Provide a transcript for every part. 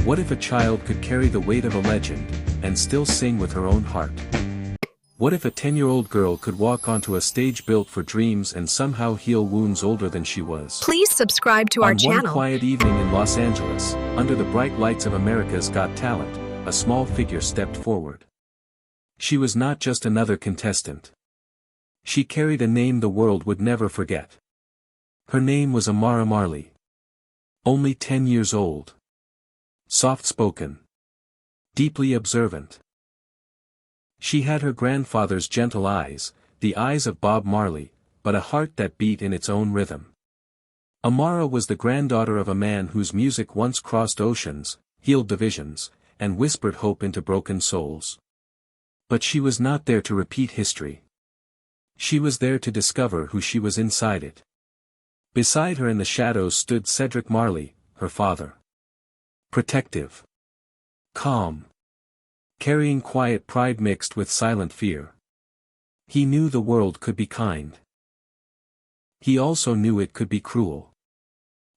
What if a child could carry the weight of a legend, and still sing with her own heart? What if a 10-year-old girl could walk onto a stage built for dreams and somehow heal wounds older than she was? Please subscribe to our channel. On one quiet evening in Los Angeles, under the bright lights of America's Got Talent, a small figure stepped forward. She was not just another contestant. She carried a name the world would never forget. Her name was Amara Marley. Only 10 years old. Soft-spoken. Deeply observant. She had her grandfather's gentle eyes, the eyes of Bob Marley, but a heart that beat in its own rhythm. Amara was the granddaughter of a man whose music once crossed oceans, healed divisions, and whispered hope into broken souls. But she was not there to repeat history. She was there to discover who she was inside it. Beside her in the shadows stood Cedric Marley, her father. Protective. Calm. Carrying quiet pride mixed with silent fear. He knew the world could be kind. He also knew it could be cruel.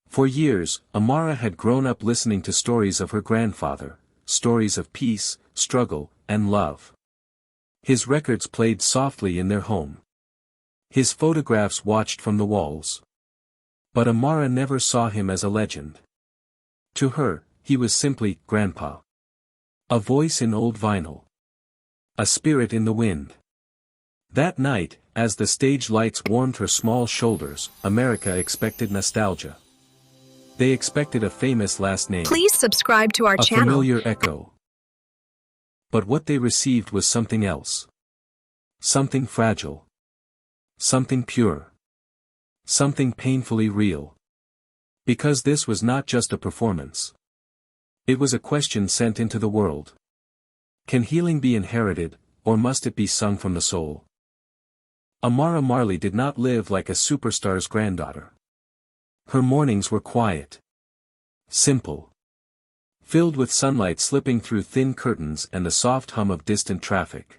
For years, Amara had grown up listening to stories of her grandfather, stories of peace, struggle, and love. His records played softly in their home. His photographs watched from the walls. But Amara never saw him as a legend. To her, he was simply Grandpa. A voice in old vinyl. A spirit in the wind. That night, as the stage lights warmed her small shoulders, America expected nostalgia. They expected a famous last name. Please subscribe to our channel. A familiar echo. But what they received was something else. Something fragile. Something pure. Something painfully real. Because this was not just a performance. It was a question sent into the world. Can healing be inherited, or must it be sung from the soul? Amara Marley did not live like a superstar's granddaughter. Her mornings were quiet. Simple. Filled with sunlight slipping through thin curtains and the soft hum of distant traffic.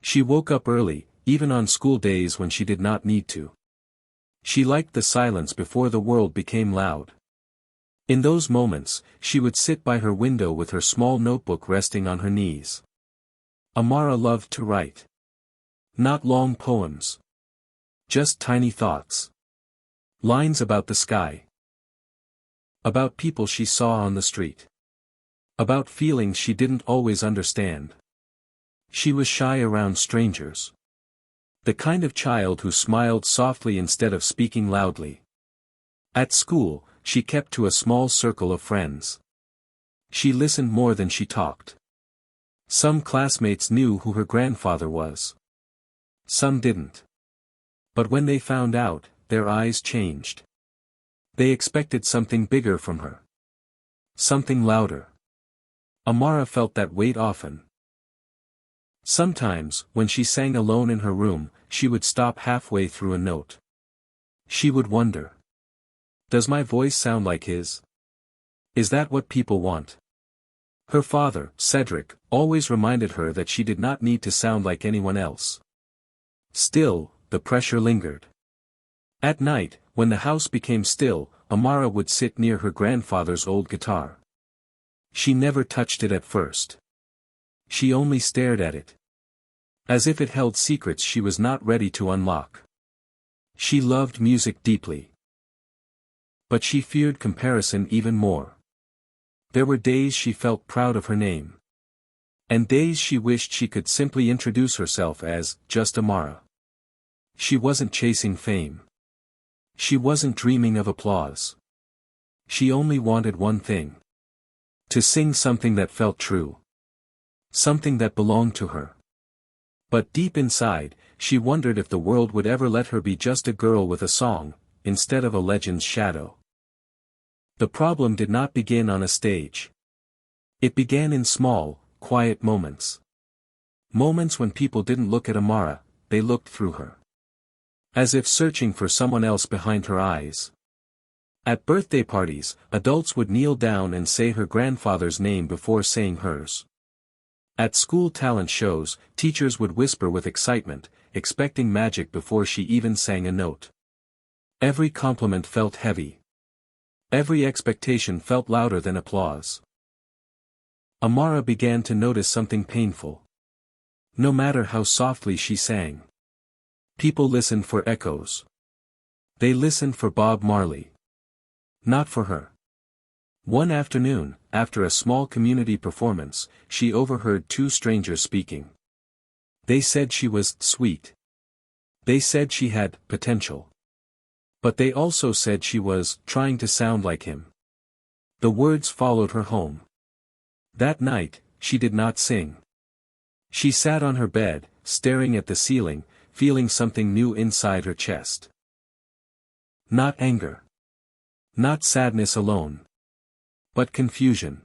She woke up early, even on school days when she did not need to. She liked the silence before the world became loud. In those moments, she would sit by her window with her small notebook resting on her knees. Amara loved to write. Not long poems. Just tiny thoughts. Lines about the sky. About people she saw on the street. About feelings she didn't always understand. She was shy around strangers. The kind of child who smiled softly instead of speaking loudly. At school, she kept to a small circle of friends. She listened more than she talked. Some classmates knew who her grandfather was. Some didn't. But when they found out, their eyes changed. They expected something bigger from her. Something louder. Amara felt that weight often. Sometimes, when she sang alone in her room, she would stop halfway through a note. She would wonder. Does my voice sound like his? Is that what people want? Her father, Cedric, always reminded her that she did not need to sound like anyone else. Still, the pressure lingered. At night, when the house became still, Amara would sit near her grandfather's old guitar. She never touched it at first. She only stared at it. As if it held secrets she was not ready to unlock. She loved music deeply. But she feared comparison even more. There were days she felt proud of her name. And days she wished she could simply introduce herself as, just Amara. She wasn't chasing fame. She wasn't dreaming of applause. She only wanted one thing. To sing something that felt true. Something that belonged to her. But deep inside, she wondered if the world would ever let her be just a girl with a song, instead of a legend's shadow. The problem did not begin on a stage. It began in small, quiet moments. Moments when people didn't look at Amara, they looked through her. As if searching for someone else behind her eyes. At birthday parties, adults would kneel down and say her grandfather's name before saying hers. At school talent shows, teachers would whisper with excitement, expecting magic before she even sang a note. Every compliment felt heavy. Every expectation felt louder than applause. Amara began to notice something painful. No matter how softly she sang, people listened for echoes. They listened for Bob Marley. Not for her. One afternoon, after a small community performance, she overheard two strangers speaking. They said she was sweet. They said she had potential. But they also said she was trying to sound like him. The words followed her home. That night, she did not sing. She sat on her bed, staring at the ceiling, feeling something new inside her chest. Not anger. Not sadness alone. But confusion.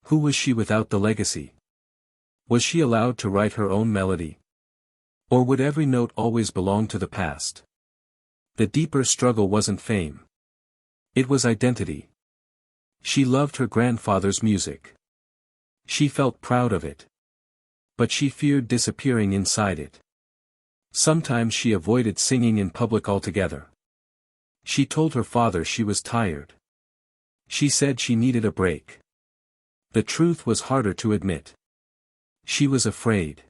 Who was she without the legacy? Was she allowed to write her own melody? Or would every note always belong to the past? The deeper struggle wasn't fame. It was identity. She loved her grandfather's music. She felt proud of it. But she feared disappearing inside it. Sometimes she avoided singing in public altogether. She told her father she was tired. She said she needed a break. The truth was harder to admit. She was afraid.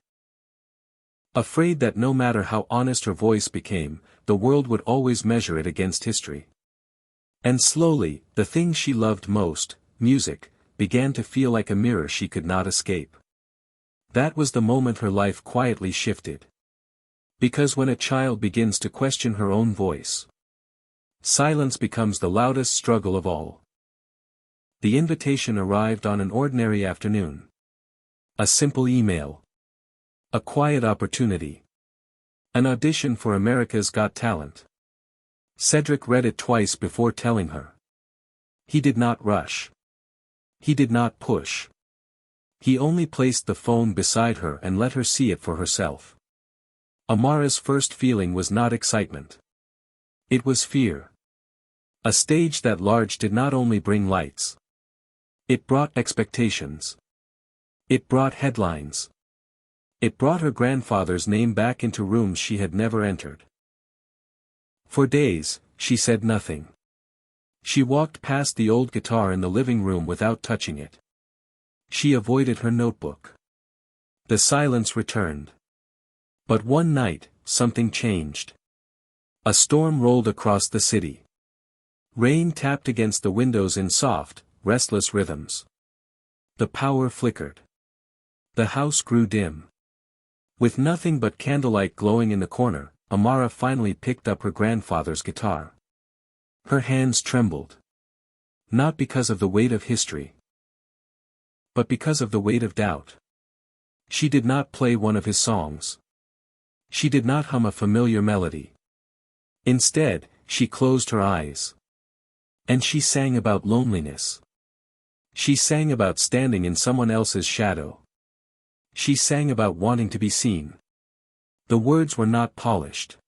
Afraid that no matter how honest her voice became, the world would always measure it against history. And slowly, the thing she loved most, music, began to feel like a mirror she could not escape. That was the moment her life quietly shifted. Because when a child begins to question her own voice, silence becomes the loudest struggle of all. The invitation arrived on an ordinary afternoon. A simple email. A quiet opportunity. An audition for America's Got Talent. Cedric read it twice before telling her. He did not rush. He did not push. He only placed the phone beside her and let her see it for herself. Amara's first feeling was not excitement. It was fear. A stage that large did not only bring lights. It brought expectations. It brought headlines. It brought her grandfather's name back into rooms she had never entered. For days, she said nothing. She walked past the old guitar in the living room without touching it. She avoided her notebook. The silence returned. But one night, something changed. A storm rolled across the city. Rain tapped against the windows in soft, restless rhythms. The power flickered. The house grew dim. With nothing but candlelight glowing in the corner, Amara finally picked up her grandfather's guitar. Her hands trembled. Not because of the weight of history, but because of the weight of doubt. She did not play one of his songs. She did not hum a familiar melody. Instead, she closed her eyes. And she sang about loneliness. She sang about standing in someone else's shadow. She sang about wanting to be seen. The words were not polished.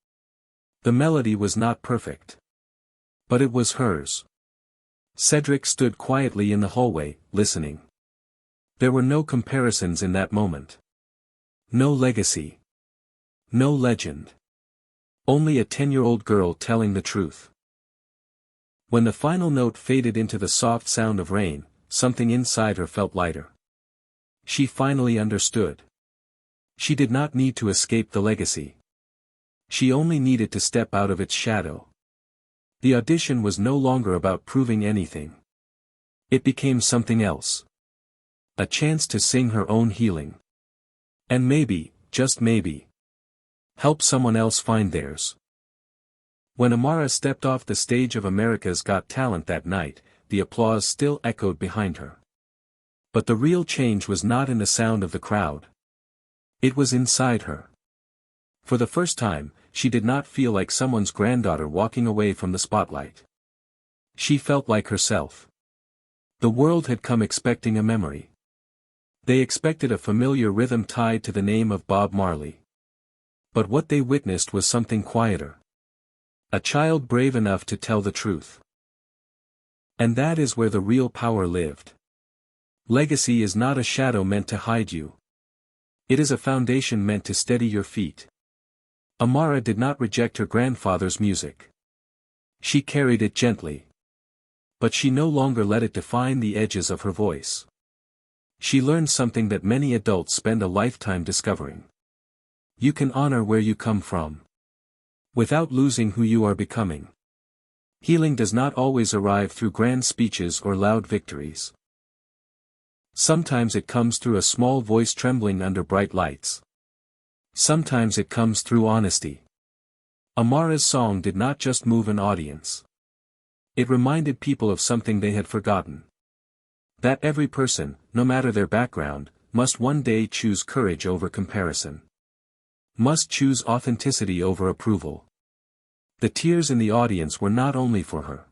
The melody was not perfect. But it was hers. Cedric stood quietly in the hallway, listening. There were no comparisons in that moment. No legacy. No legend. Only a 10-year-old girl telling the truth. When the final note faded into the soft sound of rain, something inside her felt lighter. She finally understood. She did not need to escape the legacy. She only needed to step out of its shadow. The audition was no longer about proving anything. It became something else. A chance to sing her own healing. And maybe, just maybe, help someone else find theirs. When Amara stepped off the stage of America's Got Talent that night, the applause still echoed behind her. But the real change was not in the sound of the crowd. It was inside her. For the first time, she did not feel like someone's granddaughter walking away from the spotlight. She felt like herself. The world had come expecting a memory. They expected a familiar rhythm tied to the name of Bob Marley. But what they witnessed was something quieter. A child brave enough to tell the truth. And that is where the real power lived. Legacy is not a shadow meant to hide you. It is a foundation meant to steady your feet. Amara did not reject her grandfather's music. She carried it gently. But she no longer let it define the edges of her voice. She learned something that many adults spend a lifetime discovering. You can honor where you come from, without losing who you are becoming. Healing does not always arrive through grand speeches or loud victories. Sometimes it comes through a small voice trembling under bright lights. Sometimes it comes through honesty. Amara's song did not just move an audience. It reminded people of something they had forgotten. That every person, no matter their background, must one day choose courage over comparison. Must choose authenticity over approval. The tears in the audience were not only for her.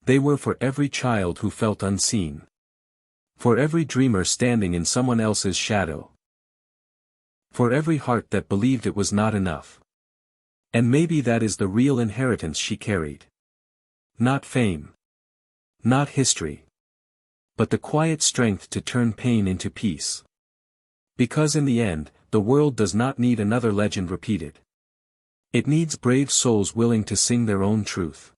They were for every child who felt unseen. For every dreamer standing in someone else's shadow. For every heart that believed it was not enough. And maybe that is the real inheritance she carried. Not fame. Not history. But the quiet strength to turn pain into peace. Because in the end, the world does not need another legend repeated. It needs brave souls willing to sing their own truth.